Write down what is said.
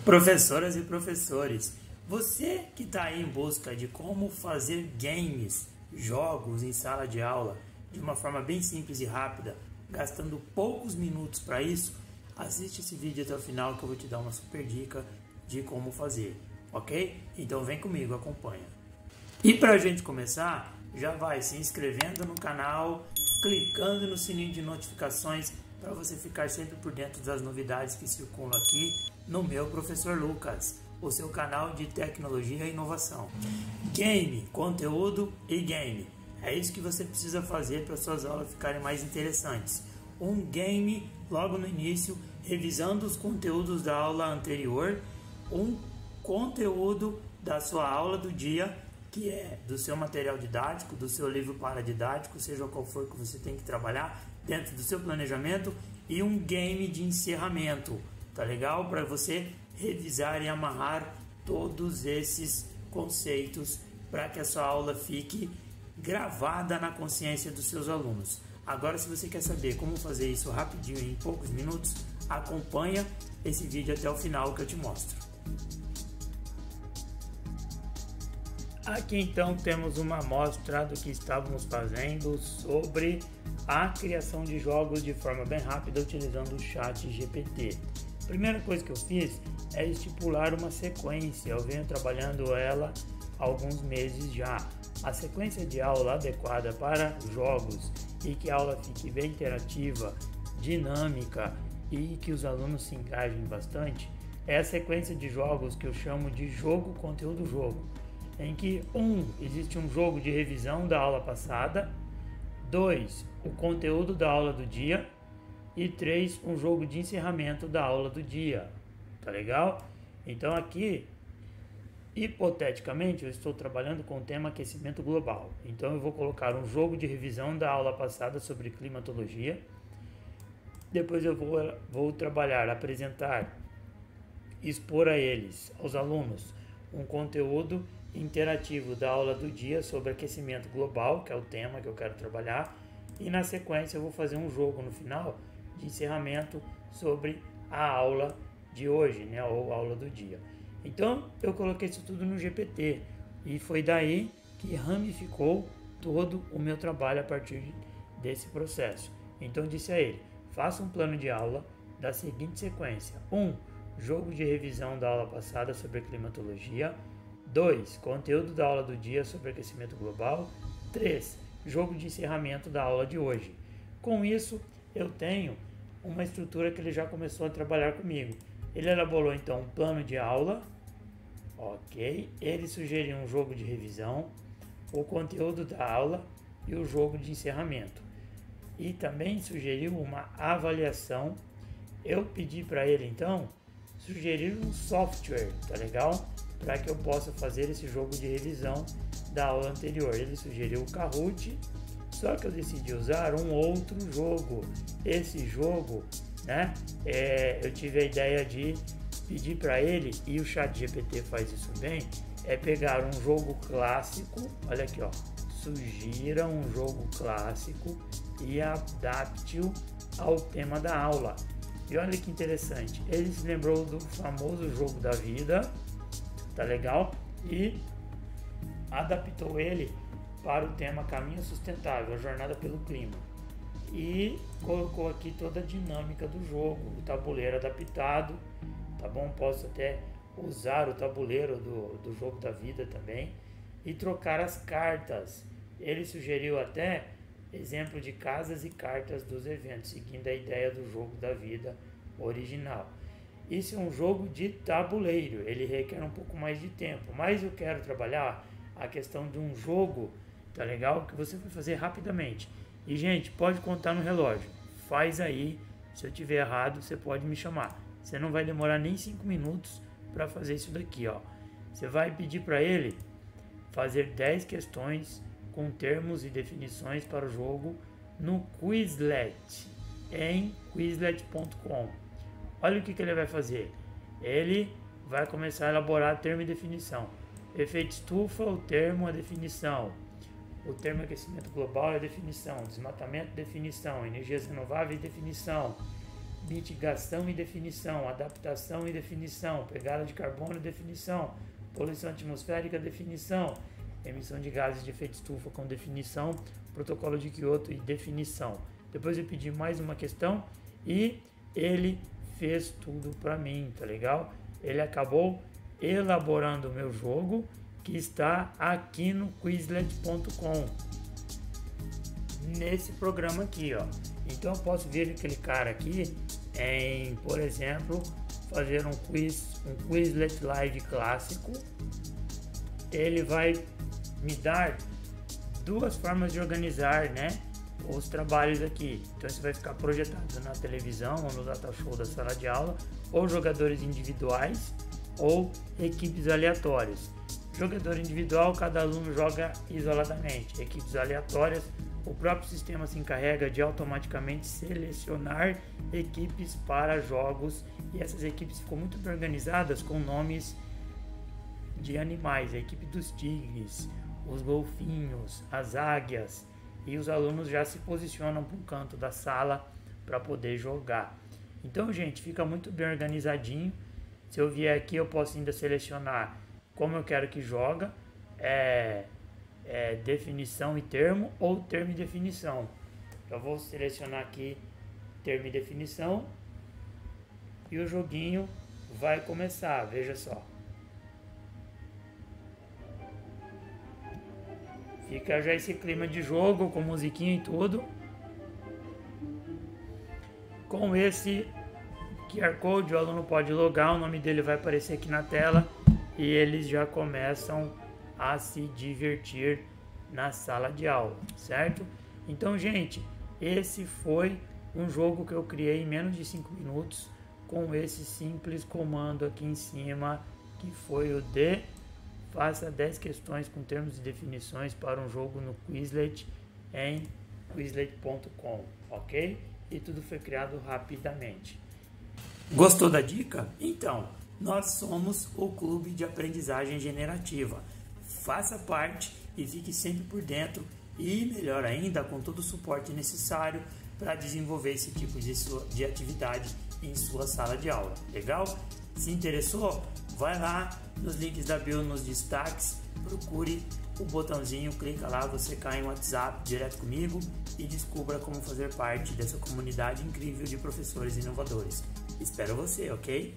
Professoras e professores, você que está aí em busca de como fazer games, jogos em sala de aula de uma forma bem simples e rápida, gastando poucos minutos para isso, assiste esse vídeo até o final que eu vou te dar uma super dica de como fazer, ok? Então vem comigo, acompanha. E para a gente começar, já vai se inscrevendo no canal, clicando no sininho de notificações para você ficar sempre por dentro das novidades que circulam aqui no meu Professor Lucas, o seu canal de tecnologia e inovação. Game, conteúdo e game. É isso que você precisa fazer para suas aulas ficarem mais interessantes. Um game logo no início, revisando os conteúdos da aula anterior, um conteúdo da sua aula do dia, que é do seu material didático, do seu livro paradidático, seja qual for que você tem que trabalhar dentro do seu planejamento, e um game de encerramento, tá legal? Para você revisar e amarrar todos esses conceitos para que a sua aula fique gravada na consciência dos seus alunos. Agora, se você quer saber como fazer isso rapidinho, em poucos minutos, acompanha esse vídeo até o final que eu te mostro. Aqui então temos uma amostra do que estávamos fazendo sobre a criação de jogos de forma bem rápida utilizando o ChatGPT. A primeira coisa que eu fiz é estipular uma sequência, eu venho trabalhando ela há alguns meses já. A sequência de aula adequada para jogos e que a aula fique bem interativa, dinâmica e que os alunos se engajem bastante é a sequência de jogos que eu chamo de jogo, conteúdo, jogo, em que existe um jogo de revisão da aula passada, 2, o conteúdo da aula do dia e 3, um jogo de encerramento da aula do dia. Tá legal? Então aqui, hipoteticamente, eu estou trabalhando com o tema aquecimento global. Então eu vou colocar um jogo de revisão da aula passada sobre climatologia. Depois eu vou trabalhar, apresentar, expor a eles, aos alunos, um conteúdo interativo da aula do dia sobre aquecimento global, que é o tema que eu quero trabalhar, e na sequência eu vou fazer um jogo no final de encerramento sobre a aula de hoje, né, ou aula do dia. Então eu coloquei isso tudo no GPT e foi daí que ramificou todo o meu trabalho a partir desse processo. Então eu disse a ele: faça um plano de aula da seguinte sequência: 1, jogo de revisão da aula passada sobre climatologia; 2, conteúdo da aula do dia sobre aquecimento global; 3, jogo de encerramento da aula de hoje. Com isso, eu tenho uma estrutura que ele já começou a trabalhar comigo. Ele elaborou então um plano de aula, ok? Ele sugeriu um jogo de revisão, o conteúdo da aula e o jogo de encerramento. E também sugeriu uma avaliação. Eu pedi para ele então sugerir um software, tá legal? Para que eu possa fazer esse jogo de revisão da aula anterior. Ele sugeriu o Kahoot, só que eu decidi usar um outro jogo. Esse jogo, né, eu tive a ideia de pedir para ele, e o ChatGPT faz isso bem, é pegar um jogo clássico, olha aqui, ó, sugira um jogo clássico e adapte-o ao tema da aula. E olha que interessante, ele se lembrou do famoso jogo da vida, tá legal? E adaptou ele para o tema caminho sustentável, a jornada pelo clima. E colocou aqui toda a dinâmica do jogo, o tabuleiro adaptado, tá bom? Posso até usar o tabuleiro do jogo da vida também e trocar as cartas. Ele sugeriu até exemplo de casas e cartas dos eventos, seguindo a ideia do jogo da vida original. Isso é um jogo de tabuleiro, ele requer um pouco mais de tempo, mas eu quero trabalhar a questão de um jogo, tá legal? Que você vai fazer rapidamente. E gente, pode contar no relógio, faz aí, se eu tiver errado você pode me chamar. Você não vai demorar nem 5 minutos para fazer isso daqui, ó. Você vai pedir para ele fazer 10 questões com termos e definições para o jogo no Quizlet, em quizlet.com. Olha o que ele vai fazer. Ele vai começar a elaborar termo e definição. Efeito estufa, o termo, a definição. O termo aquecimento global é a definição. Desmatamento, definição. Energias renováveis, definição. mitigação e definição, adaptação e definição, pegada de carbono e definição, poluição atmosférica, definição, emissão de gases de efeito estufa com definição, protocolo de Kyoto e definição. Depois eu pedi mais uma questão e ele fez tudo para mim, tá legal? Ele acabou elaborando o meu jogo, que está aqui no Quizlet.com, nesse programa aqui, ó. Então eu posso vir clicar aqui em, por exemplo, fazer um Quizlet Live clássico. Ele vai me dar duas formas de organizar, né, os trabalhos aqui. Então isso vai ficar projetado na televisão ou no data show da sala de aula, ou jogadores individuais ou equipes aleatórias. Jogador individual, cada aluno joga isoladamente. Equipes aleatórias, o próprio sistema se encarrega de automaticamente selecionar equipes para jogos, e essas equipes ficam muito bem organizadas com nomes de animais, a equipe dos tigres, os golfinhos, as águias, e os alunos já se posicionam para um canto da sala para poder jogar. Então, gente, fica muito bem organizadinho. Se eu vier aqui, eu posso ainda selecionar como eu quero que joga, definição e termo, ou termo e definição. Eu vou selecionar aqui termo e definição e o joguinho vai começar, veja só. Fica já esse clima de jogo com musiquinha e tudo. Com esse QR Code o aluno pode logar, o nome dele vai aparecer aqui na tela e eles já começam a se divertir na sala de aula, certo? Então, gente, esse foi um jogo que eu criei em menos de 5 minutos com esse simples comando aqui em cima, que foi o de faça 10 questões com termos e definições para um jogo no Quizlet em Quizlet.com, ok? E tudo foi criado rapidamente. Gostou da dica? Então, nós somos o Clube de Aprendizagem Generativa. Faça parte e fique sempre por dentro e, melhor ainda, com todo o suporte necessário para desenvolver esse tipo de atividade em sua sala de aula. Legal? Se interessou? Vai lá nos links da bio, nos destaques, procure o botãozinho, clica lá, você cai em WhatsApp direto comigo e descubra como fazer parte dessa comunidade incrível de professores inovadores. Espero você, ok?